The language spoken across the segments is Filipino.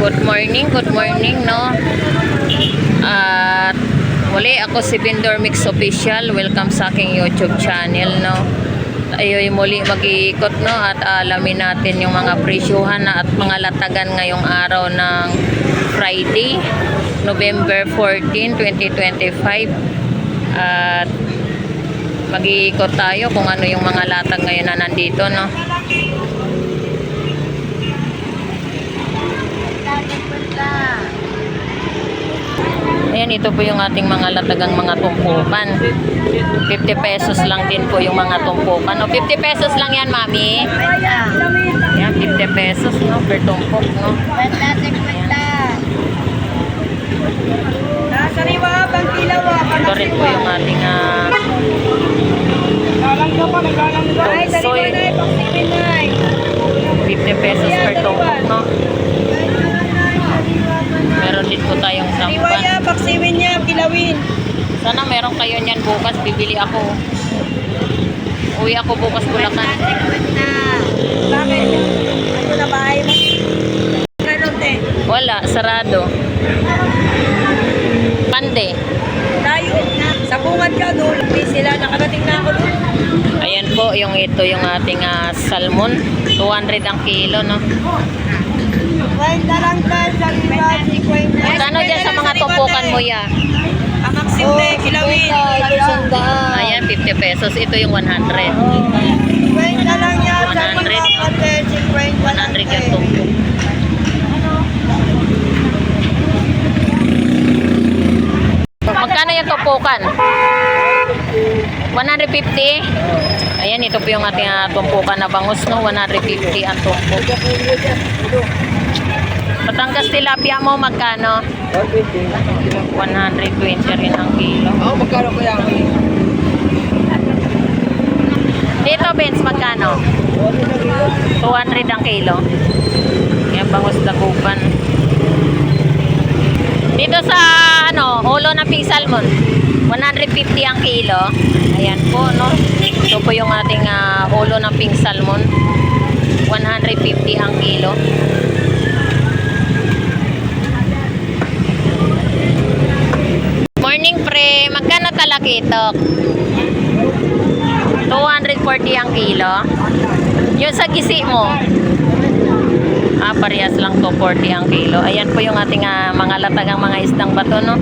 Good morning, no? At muli ako si Vendor Mix Official. Welcome sa aking YouTube channel, no? Tayo ay muli mag-iikot, no? At alamin natin yung mga presyuhan na at mga latagan ngayong araw ng Friday, November 14, 2025. At mag-iikot tayo kung ano yung mga latag ngayon na nandito, no? Ayan, ito po yung ating mga latagang mga tumpukan. 50 pesos lang din po yung mga tumpukan. O, 50 pesos lang yan, mami. Ayan, 50 pesos, no, per tumpok, no. Ito rin po yung ating soy. 50 pesos per tumpok, no. Meron din po tayong sampan. Paksiwin niya, kilawin. Sana meron kayo niyan bukas. Bibili ako. Uwi ako bukas Bulacan. Bakit? Ano na bahay mo? Kanote? Wala, sarado. Pande. Tayo na. Sa bungad ka doon. Sila, nakarating na ako doon. Ayan po, ito yung ating salmon. 200 ang kilo, no? Kwenta lang tayo sa liwati. Kano dyan sa mga tumpukan mo, ya? Ang maksimle, kilawin. Ayan, 50 pesos. Ito yung 100. Kwenta lang yan. 100 yung tumpok. Magkano yung tumpukan? 150? Ayan, ito po yung ating tumpukan na bangus, no? 150 ang tumpok. Batangas tilapia mo, magkano? 120 rin ang kilo. Magkano ko yan? Dito, Benz, magkano? 200 ang kilo. Yan, bangus dagupan. Dito sa, ulo ng pink salmon, 150 ang kilo. Ayan po, no? Ito po yung ating ulo ng pink salmon. 150 ang kilo. Morning, pre. Magkano talakitok? 240 ang kilo. Yung sa gisi mo, parehas lang 240 ang kilo. Ayan po yung ating mga latagang mga isdang bato, no?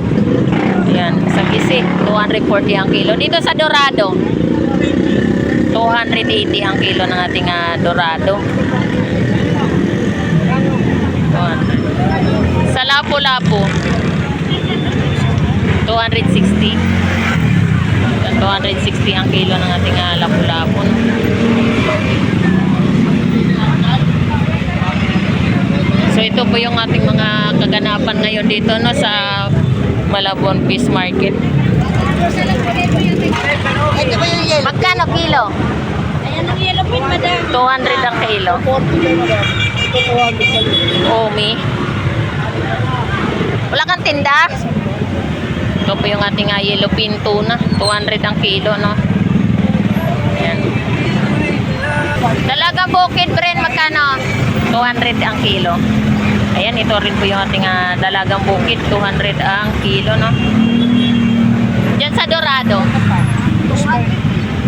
Ayan, sa gisi, 240 ang kilo. Dito sa dorado, 280 ang kilo ng ating dorado. 200. Sa lapu-lapu, 260. 260 ang kilo ng ating lapu-lapu, no? So ito po yung ating mga kaganapan ngayon dito, no, sa Malabon Fish Market. Magkano kilo? Ayan ang yellow pin, madam. 200 ang kilo. Omi. Wala kang tinda? Ito po yung ating yellow pin tuna. 200 ang kilo, no? Ayan. Dalagang bukid, Bren, magkano? 200 ang kilo. Ayan, ito rin po yung ating dalagang bukid. 200 ang kilo, no? Diyan sa dorado,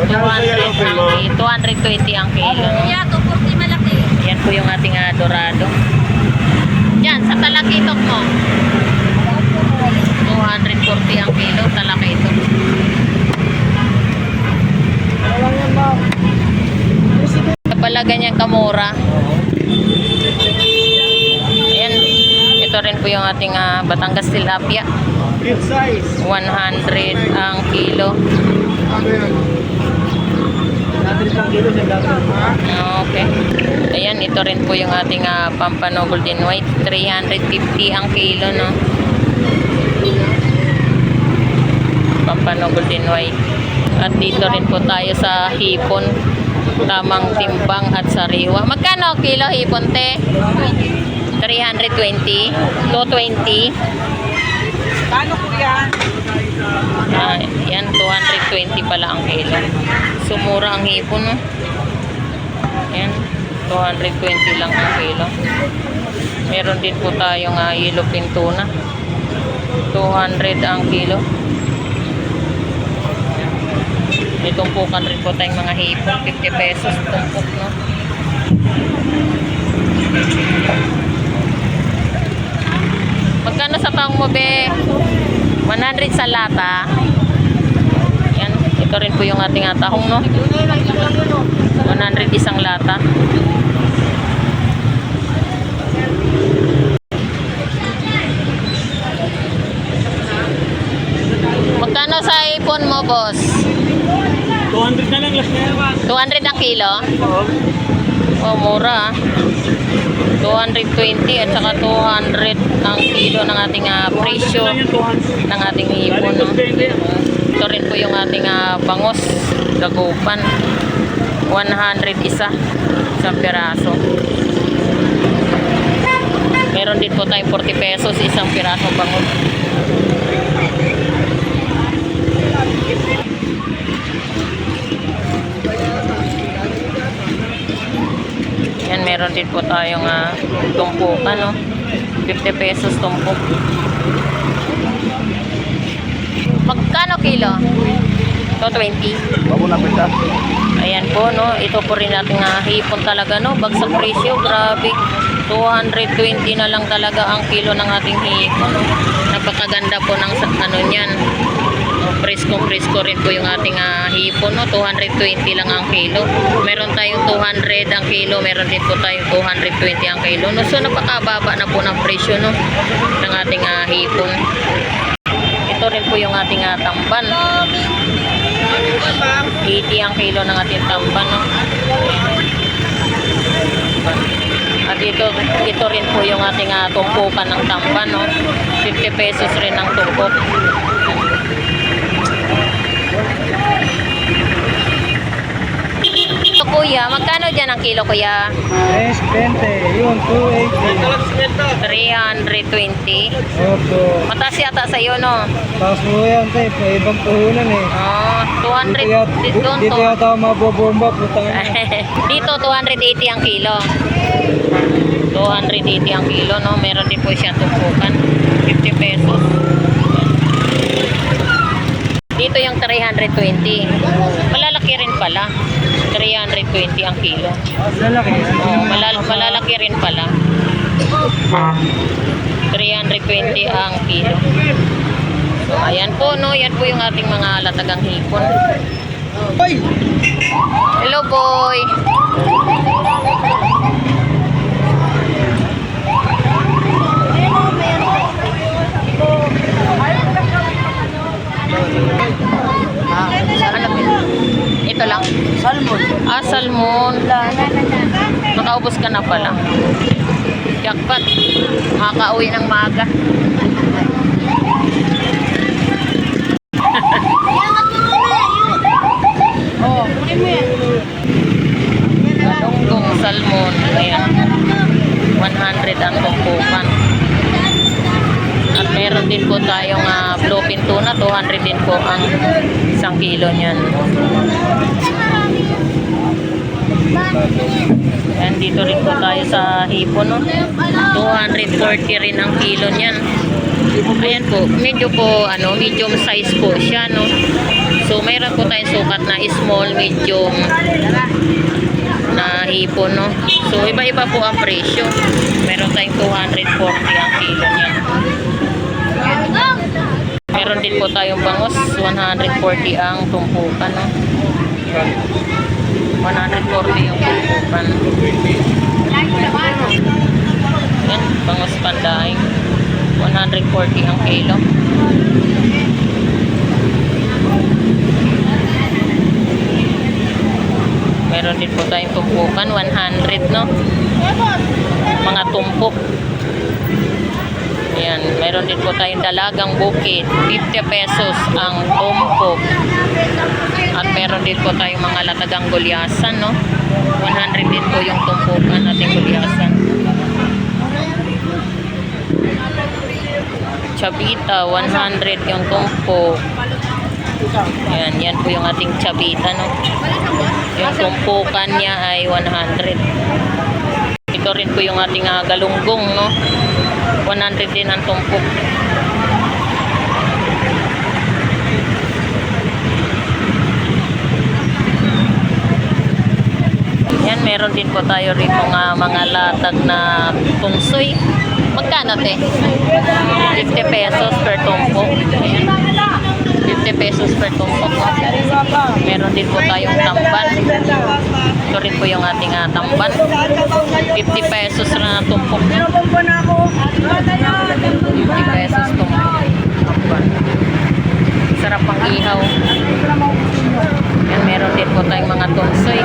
220 ang kilo, no? Yeah, 240 malaki. Ayan po yung ating dorado. Diyan, sa talakitok mo, 240 ang kilo, talakitok. Pala ganyan kamura. Ayan, ito rin po yung ating Batangas tilapia. 100 ang kilo. Okay. Ayan, ito rin po yung ating Pampano Golden White. 350 ang kilo, no? Pampano Golden White. At dito rin po tayo sa hipon. Tamang timbang at sariwa. Magkano kilo hipon, te? 320? 220? Kano ko yan? Yan, 220 pala ang kilo. Sumura ang hipon, no? Yan, 220 lang ang kilo. Meron din po tayong yellowfin tuna. 200 ang kilo. May tumpukan rin po tayong mga hipon. 50 pesos tumpok, no? Magkano sa taong mo, be? 100 sa lata. Yan. Ito rin po yung ating tahong, no? 100 isang lata. Magkano sa ipon mo, boss? 200 na lang last na yan. 200 ang kilo? Oo. Oh, mura. 220 at saka 200 ang kilo ng ating presyo ng ating ipon, no? Ito rin po yung ating bangos, dagupan. 100 isa sa piraso. Meron din po tayong 40 pesos isang pirasong bangus. Yan, meron din po tayong tumpukan, no? 50 pesos tumpok. Magkano kilo? Ito 20. Bago na pita. Ayan po, no? Ito po rin natin hipon talaga, no? Bagsak presyo, grabe. 220 na lang talaga ang kilo ng ating hipon, no? Napakaganda po ng ano niyan. Presko rin po yung ating hipon, no? 220 lang ang kilo. Meron tayong 200 ang kilo, meron din po tayong 220 ang kilo, no? So napakababa na po ng presyo, no, ng ating hipon. Ito rin po yung ating tamban. 80 ang kilo ng ating tamban, no? At ito rin po yung ating tumpukan ng tamban, no? 50 pesos rin ang tumpok. So, kuya, magkano dyan ang kilo, kuya? 320. Yun, 280. 320. Opo. Mataas yata sa iyo, no? Tapos mo yan, te. May ibang puhunan eh. Oh, 200 dito. Dito yata ako mabobomba, putang. Dito 280 ang kilo. 280 ang kilo, no? Meron din po siyang tumpukan. 50 pesos. Dito yung 320. Malalaki rin pala. 320 ang kilo. Lalaki. Oh, malalaki rin pala. 320 ang kilo. So, ayan po, no? Yan po yung ating mga latagang hipon. Hoy! Hello, boy! Ano ba? Ito lang? Salmon. Salmon. Nakaubos ka na pala. Jackpot. Makaka-uwi ng maaga. Galunggong salmon. Ayan. 100 ang tumpukan. At meron din po tayong bluefin tuna. 200 din po ang isang kilo niyan. Ayan, dito rin po tayo sa hipon, no? 240 rin ang kilo niyan. Ayan po, medyo po medium size po siya, no? So mayroon po tayong sukat na small, medium na hipon, no? So iba-iba po ang presyo. Meron tayong 240 ang kilo niyan. Meron din po tayong bangos, 140 ang tumpukan, no? 140 yung tumpukan. Yan, bangos pandaing. 140 ang kilo. Meron din po tayong tumpukan, 100, no? Mga tumpok. Ayan, meron din po tayong dalagang bukid, 50 pesos ang tumpok. At meron din po tayong mga latagang gulyasan, no? 100 din po yung tumpukan nating gulyasan. Chabita, 100 yung tumpok. Ayan, yan po yung ating chabita, no? Yung tumpukan niya ay 100. Ito Ito rin po yung ating galunggong, no? 100 din ang tumpok. Yan, meron din po tayo rito nga mga latag na tungsoy. Magkano, te? 50 pesos per tumpok. Ayan. 50 pesos per tumpok. No? Meron din po tayong tamban. Ito rin po yung ating tamban. 50 pesos na tumpok. 50 pesos tumpok. Tamban. Sarap pang ihaw. Yan, meron din po tayong mga tungsoy.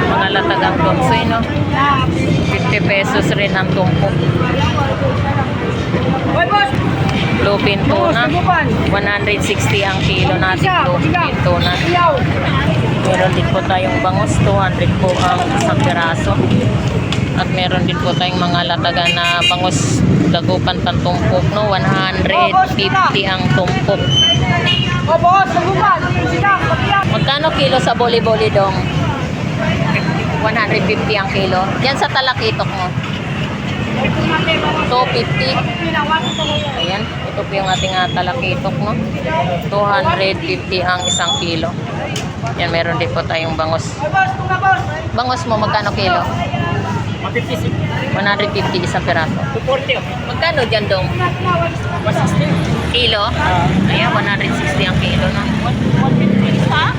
Mga latagang tungsoy, no? 50 pesos rin ang tumpok. Lupin tuna. 160 ang kilo natin lupin tuna. Meron din po tayong bangus. 200 po ang isang piraso. At meron din po tayong mga latagan na bangus dagupan pantumpok, no? 150 ang tumpok. Magkano kilo sa boli-boli dong? 150 ang kilo. Yan sa talakitok mo. 250. Ayan. Ito po yung ating talakitok, no? 250 ang isang kilo. Yan, meron din po tayong bangus. Bangus mo, magkano kilo? 150 isang peraso. Magkano dyan dong? Kilo? Ayan, 160 ang kilo, no? 150 ha?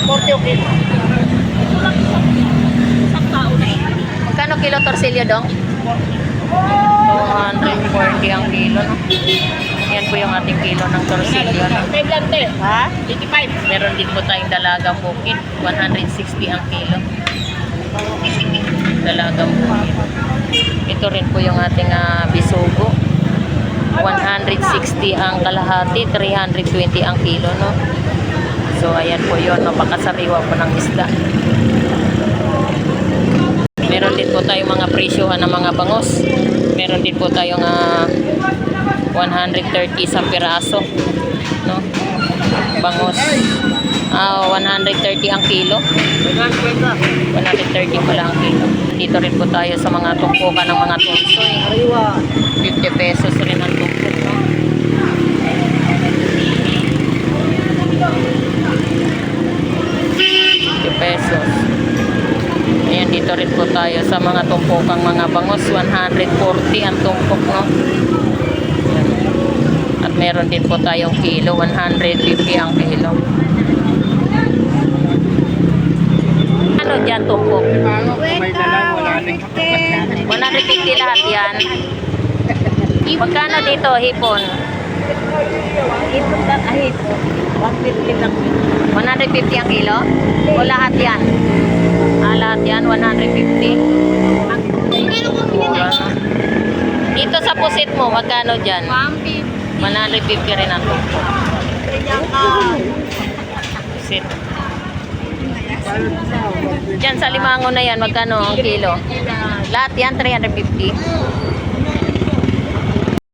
40 o kilo. Magkano kilo torsilyo dong? 240 ang kilo, no? Yan po yung ating kilo ng torsilyo, no? Ha? 85. Meron din po tayong dalagang bukid. 160 ang kilo. Dalagang bukid. Ito rin po yung ating bisugo. 160 ang kalahati, 320 ang kilo, no? So, ayan po yun, napakasariwa po ng isda. Meron din po tayong mga presyohan ng mga bangus. Meron din po tayong 130 sa piraso, no? Bangus. 130 ang kilo. 130 pala ang kilo. Dito rin po tayo sa mga tumpukan ng mga tungsoy. 50 pesos rin ang tumpok, no? Pesos. Ayan, dito rin po tayo sa mga tumpokang mga bangus. 140 ang tumpok, no? Ayan. At meron din po tayong kilo. 150 ang kilo. Ano dyan tumpok? 150 lahat yan. Magkano dito hipon? Hipon lang, hipon. 150 lang. 150 ang kilo? O lahat yan? Lahat yan, 150. Mura, no? Dito sa pusit mo, magkano dyan? 150 rin ang tumpok. Pusit. Dyan sa limango na yan, magkano ang kilo? Lahat yan, 350.